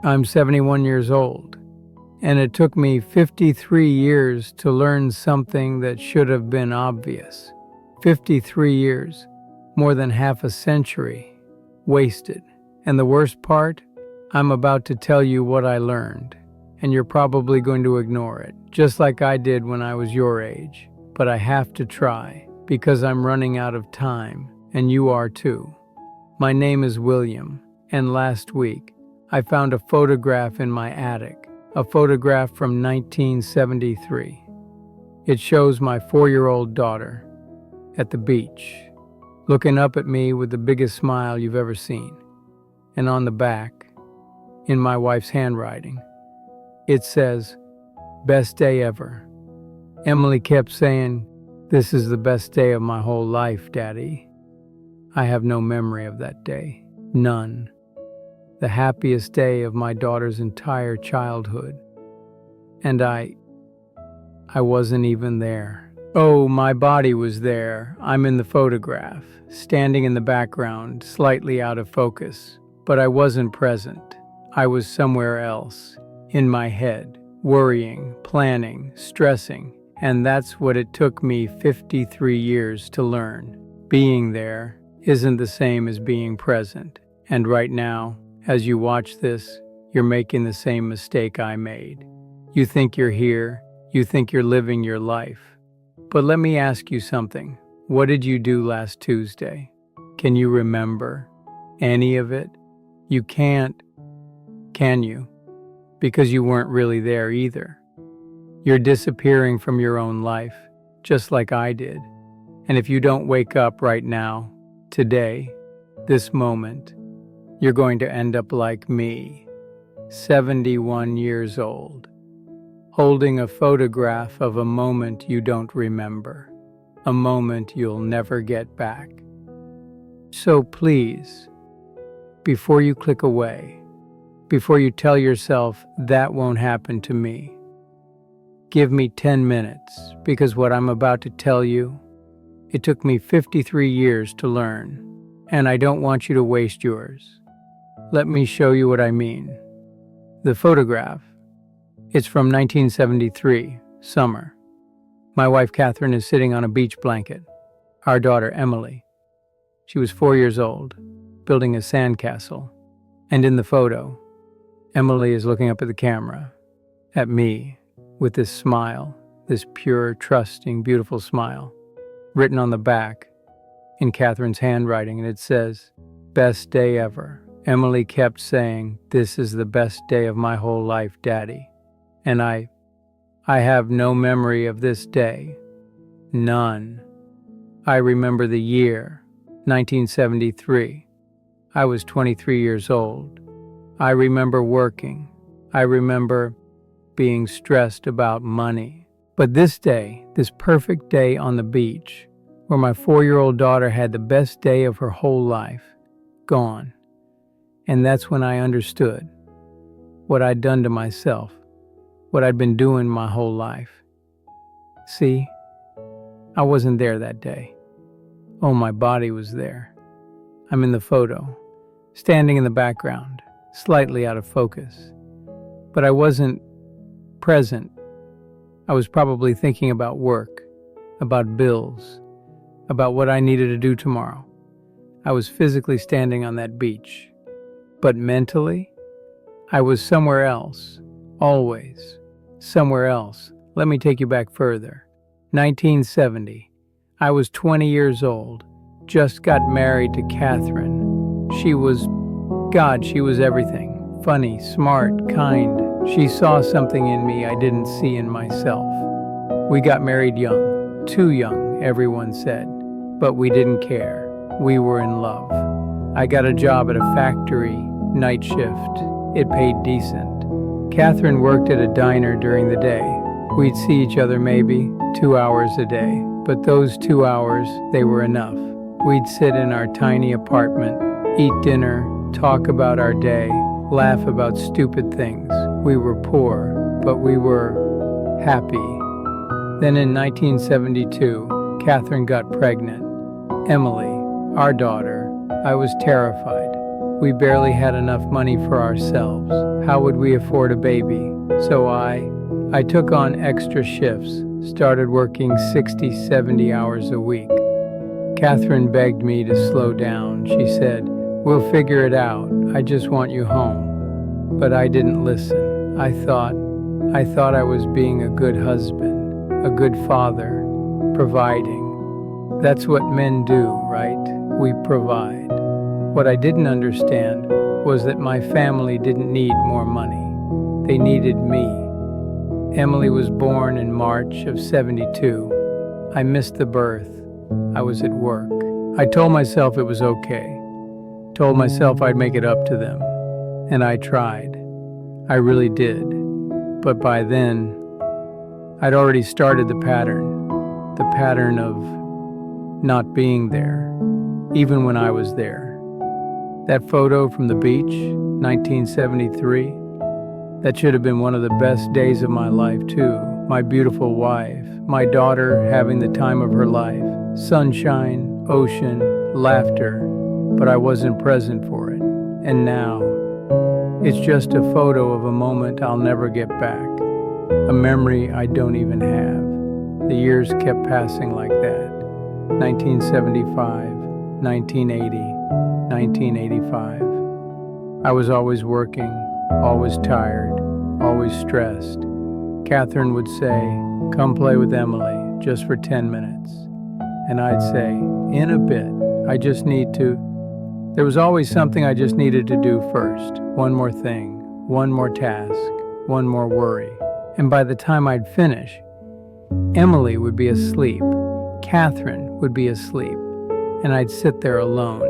I'm 71 years old, and it took me 53 years to learn something that should have been obvious. 53 years, more than half a century, wasted. And the worst part? I'm about to tell you what I learned, and you're probably going to ignore it, just like I did when I was your age. But I have to try, because I'm running out of time, and you are too. My name is William, and last week, I found a photograph in my attic, a photograph from 1973. It shows my 4-year-old daughter at the beach, looking up at me with the biggest smile you've ever seen. And on the back, in my wife's handwriting, it says, "Best day ever." Emily kept saying, "This is the best day of my whole life, Daddy." I have no memory of that day. None. The happiest day of my daughter's entire childhood. And I wasn't even there. Oh, my body was there. I'm in the photograph, standing in the background, slightly out of focus. But I wasn't present. I was somewhere else, in my head, worrying, planning, stressing. And that's what it took me 53 years to learn. Being there isn't the same as being present. And right now, as you watch this, you're making the same mistake I made. You think you're here, you think you're living your life. But let me ask you something. What did you do last Tuesday? Can you remember any of it? You can't, can you? Because you weren't really there either. You're disappearing from your own life, just like I did. And if you don't wake up right now, today, this moment, you're going to end up like me, 71 years old, holding a photograph of a moment you don't remember, a moment you'll never get back. So please, before you click away, before you tell yourself that won't happen to me, give me 10 minutes, because what I'm about to tell you, it took me 53 years to learn, and I don't want you to waste yours. Let me show you what I mean. The photograph, it's from 1973, summer. My wife Catherine is sitting on a beach blanket. Our daughter Emily, she was 4 years old, building a sandcastle. And in the photo, Emily is looking up at the camera, at me, with this smile, this pure, trusting, beautiful smile, written on the back in Catherine's handwriting, and it says, "Best day ever." Emily kept saying, "This is the best day of my whole life, Daddy." And I have no memory of this day. None. I remember the year, 1973. I was 23 years old. I remember working. I remember being stressed about money. But this day, this perfect day on the beach, where my 4-year-old daughter had the best day of her whole life, gone. And that's when I understood what I'd done to myself, what I'd been doing my whole life. See, I wasn't there that day. Oh, my body was there. I'm in the photo, standing in the background, slightly out of focus. But I wasn't present. I was probably thinking about work, about bills, about what I needed to do tomorrow. I was physically standing on that beach. But mentally, I was somewhere else, always, somewhere else. Let me take you back further. 1970, I was 20 years old, just got married to Catherine. She was everything. Funny, smart, kind. She saw something in me I didn't see in myself. We got married young, too young, everyone said. But we didn't care. We were in love. I got a job at a factory, night shift. It paid decent. Catherine worked at a diner during the day. We'd see each other maybe 2 hours a day, but those 2 hours, they were enough. We'd sit in our tiny apartment, eat dinner, talk about our day, laugh about stupid things. We were poor, but we were happy. Then in 1972, Catherine got pregnant. Emily, our daughter. I was terrified. We barely had enough money for ourselves. How would we afford a baby? So I took on extra shifts, started working 60, 70 hours a week. Catherine begged me to slow down. She said, "We'll figure it out. I just want you home." But I didn't listen. I thought I was being a good husband, a good father, providing. That's what men do, right? We provide. What I didn't understand was that my family didn't need more money. They needed me. Emily was born in March of '72. I missed the birth. I was at work. I told myself it was okay. Told myself I'd make it up to them. And I tried. I really did. But by then, I'd already started the pattern of not being there, even when I was there. That photo from the beach, 1973, that should have been one of the best days of my life too. My beautiful wife, my daughter having the time of her life, sunshine, ocean, laughter, but I wasn't present for it. And now, it's just a photo of a moment I'll never get back, a memory I don't even have. The years kept passing like that. 1975, 1980, 1985. I was always working, always tired, always stressed. Catherine would say, "Come play with Emily, just for 10 minutes." And I'd say, "In a bit, I just need to." There was always something I just needed to do first. One more thing, one more task, one more worry. And by the time I'd finish, Emily would be asleep, Catherine would be asleep, and I'd sit there alone,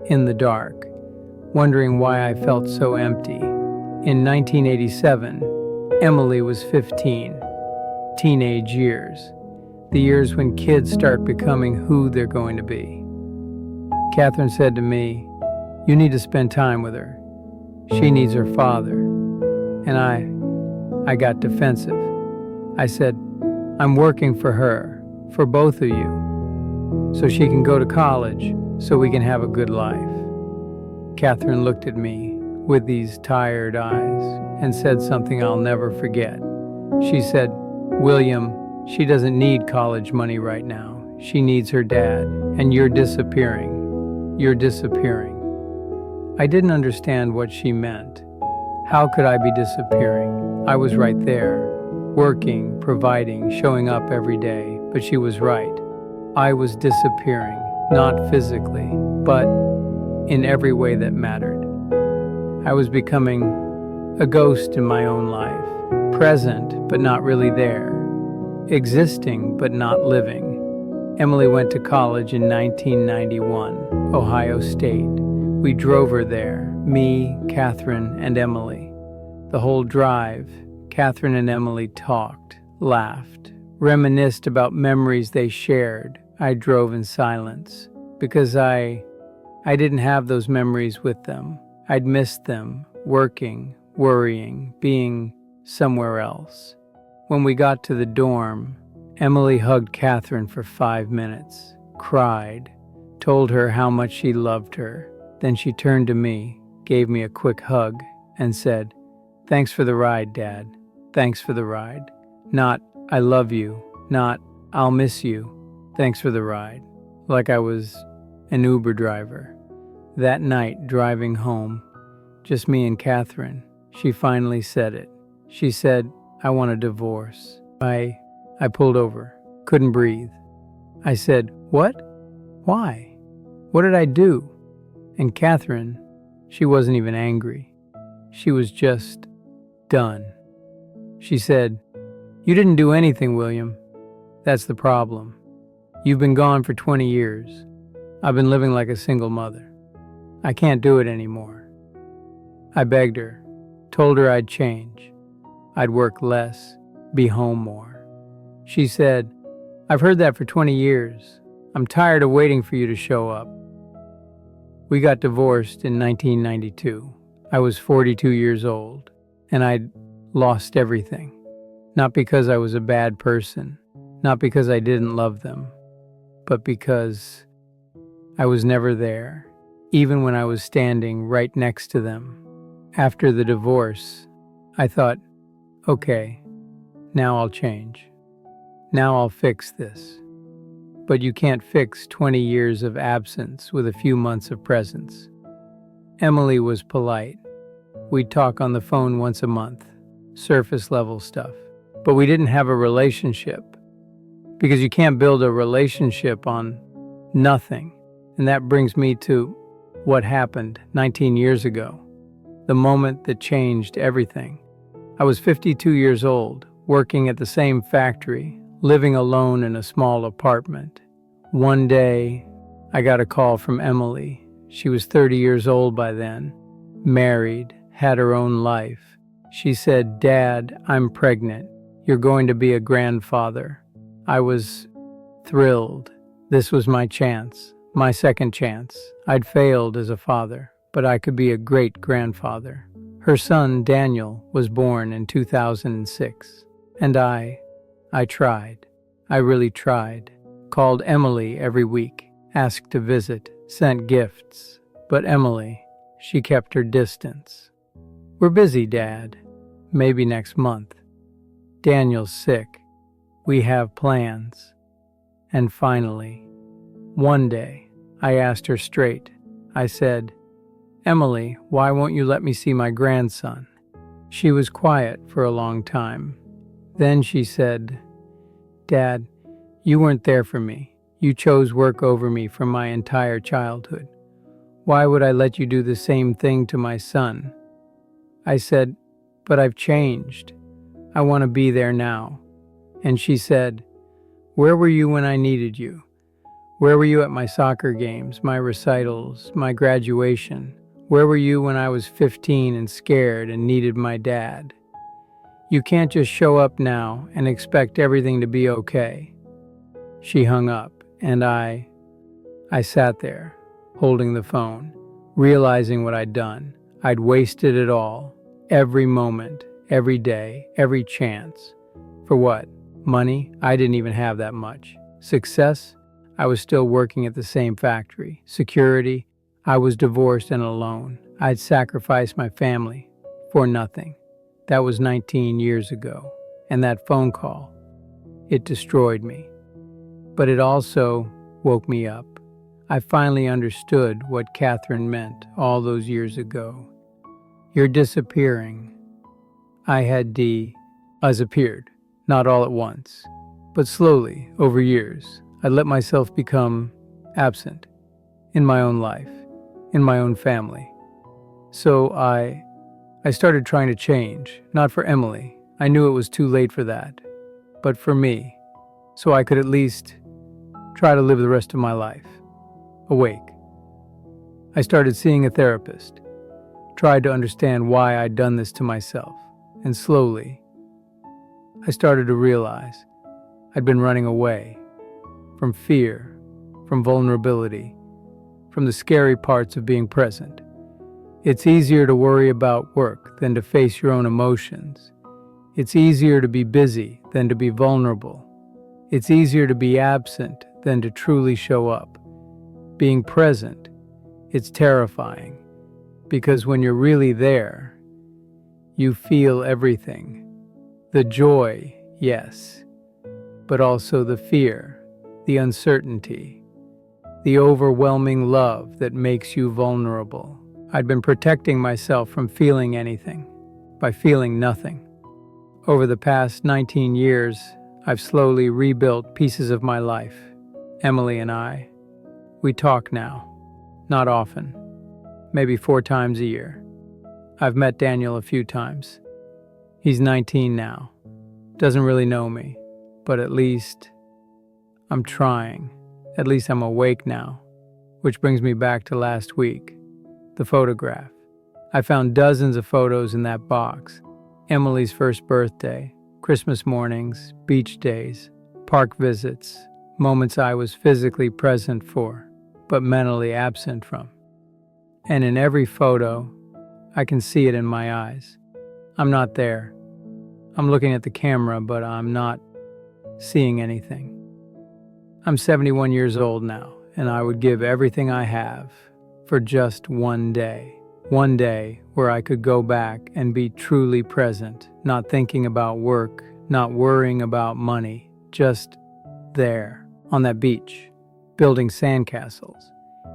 in the dark, wondering why I felt so empty. In 1987, Emily was 15, teenage years, the years when kids start becoming who they're going to be. Catherine said to me, "You need to spend time with her. She needs her father." And I got defensive. I said, "I'm working for her, for both of you, so she can go to college, so we can have a good life." Catherine looked at me with these tired eyes and said something I'll never forget. She said, "William, she doesn't need college money right now. She needs her dad, and you're disappearing. You're disappearing." I didn't understand what she meant. How could I be disappearing? I was right there, working, providing, showing up every day, but she was right. I was disappearing, not physically, but in every way that mattered. I was becoming a ghost in my own life, present but not really there, existing but not living. Emily went to college in 1991, Ohio State. We drove her there, me, Catherine, and Emily. The whole drive, Catherine and Emily talked, laughed, reminisced about memories they shared. I drove in silence because I didn't have those memories with them. I'd missed them, working, worrying, being somewhere else. When we got to the dorm, Emily hugged Catherine for 5 minutes, cried, told her how much she loved her. Then she turned to me, gave me a quick hug, and said, "Thanks for the ride, Dad. Thanks for the ride." Not, "I love you," not, "I'll miss you." Thanks for the ride. Like I was an Uber driver. That night, driving home, just me and Catherine, she finally said it. She said, "I want a divorce." I pulled over, couldn't breathe. I said, "What? Why? What did I do?" And Catherine, she wasn't even angry. She was just done. She said, "You didn't do anything, William. That's the problem. You've been gone for 20 years. I've been living like a single mother. I can't do it anymore." I begged her, told her I'd change. I'd work less, be home more. She said, "I've heard that for 20 years. I'm tired of waiting for you to show up." We got divorced in 1992. I was 42 years old, and I'd lost everything. Not because I was a bad person, not because I didn't love them, but because I was never there, even when I was standing right next to them. After the divorce, I thought, okay, now I'll change. Now I'll fix this. But you can't fix 20 years of absence with a few months of presence. Emily was polite. We'd talk on the phone once a month, surface level stuff. But we didn't have a relationship, because you can't build a relationship on nothing. And that brings me to what happened 19 years ago, the moment that changed everything. I was 52 years old, working at the same factory, living alone in a small apartment. One day, I got a call from Emily. She was 30 years old by then, married, had her own life. She said, "Dad, I'm pregnant. You're going to be a grandfather." I was thrilled. This was my chance, my second chance. I'd failed as a father, but I could be a great grandfather. Her son, Daniel, was born in 2006. And I tried. I really tried. Called Emily every week, asked to visit, sent gifts. But Emily, she kept her distance. "We're busy, Dad. Maybe next month. Daniel's sick. We have plans." And finally, one day, I asked her straight. I said, "Emily, why won't you let me see my grandson?" She was quiet for a long time. Then she said, "Dad, you weren't there for me. You chose work over me for my entire childhood. Why would I let you do the same thing to my son?" I said, "But I've changed. I want to be there now." And she said, "Where were you when I needed you? Where were you at my soccer games, my recitals, my graduation? Where were you when I was 15 and scared and needed my dad? You can't just show up now and expect everything to be okay." She hung up, and I sat there, holding the phone, realizing what I'd done. I'd wasted it all, every moment, every day, every chance. For what? Money? I didn't even have that much. Success? I was still working at the same factory. Security? I was divorced and alone. I'd sacrificed my family for nothing. That was 19 years ago. And that phone call, it destroyed me. But it also woke me up. I finally understood what Catherine meant all those years ago. You're disappearing. I had disappeared, not all at once, but slowly, over years. I let myself become absent in my own life, in my own family. So I started trying to change, not for Emily. I knew it was too late for that, but for me, so I could at least try to live the rest of my life awake. I started seeing a therapist, tried to understand why I'd done this to myself, and slowly, I started to realize I'd been running away from fear, from vulnerability, from the scary parts of being present. It's easier to worry about work than to face your own emotions. It's easier to be busy than to be vulnerable. It's easier to be absent than to truly show up. Being present, it's terrifying, because when you're really there, you feel everything. The joy, yes, but also the fear, the uncertainty, the overwhelming love that makes you vulnerable. I'd been protecting myself from feeling anything by feeling nothing. Over the past 19 years, I've slowly rebuilt pieces of my life. Emily and I, we talk now, not often, maybe 4 times a year. I've met Daniel a few times. He's 19 now, doesn't really know me, but at least I'm trying. At least I'm awake now, which brings me back to last week. The photograph. I found dozens of photos in that box. Emily's first birthday, Christmas mornings, beach days, park visits, moments I was physically present for, but mentally absent from. And in every photo, I can see it in my eyes. I'm not there. I'm looking at the camera, but I'm not seeing anything. I'm 71 years old now, and I would give everything I have for just one day One day where I could go back and be truly present, not thinking about work, not worrying about money, just there, on that beach, building sandcastles,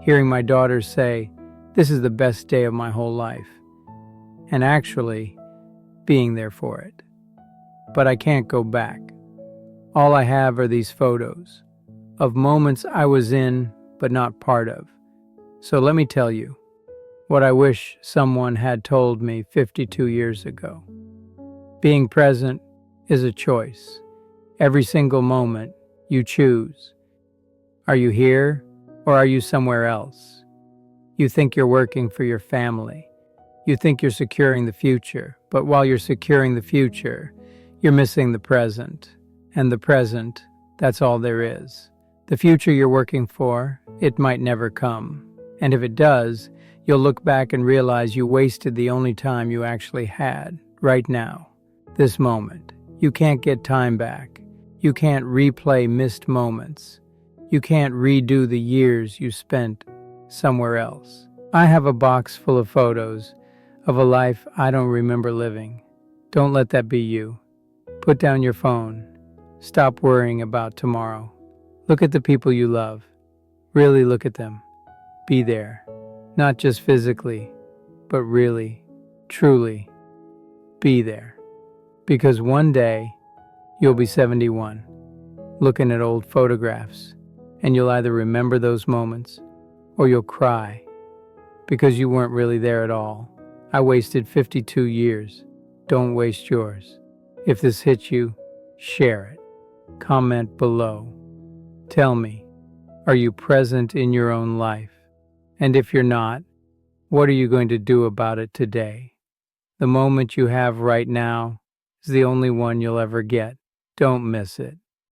hearing my daughters say, "This is the best day of my whole life," and actually being there for it. But I can't go back. All I have are these photos of moments I was in but not part of. So let me tell you what I wish someone had told me 52 years ago. Being present is a choice. Every single moment you choose. Are you here or are you somewhere else? You think you're working for your family. You think you're securing the future, but while you're securing the future, you're missing the present. And the present, that's all there is. The future you're working for, it might never come. And if it does, you'll look back and realize you wasted the only time you actually had, right now, this moment. You can't get time back. You can't replay missed moments. You can't redo the years you spent somewhere else. I have a box full of photos of a life I don't remember living. Don't let that be you. Put down your phone. Stop worrying about tomorrow. Look at the people you love. Really look at them. Be there. Not just physically, but really, truly, be there. Because one day, you'll be 71, looking at old photographs, and you'll either remember those moments, or you'll cry, because you weren't really there at all. I wasted 52 years. Don't waste yours. If this hits you, share it. Comment below. Tell me, are you present in your own life? And if you're not, what are you going to do about it today? The moment you have right now is the only one you'll ever get. Don't miss it.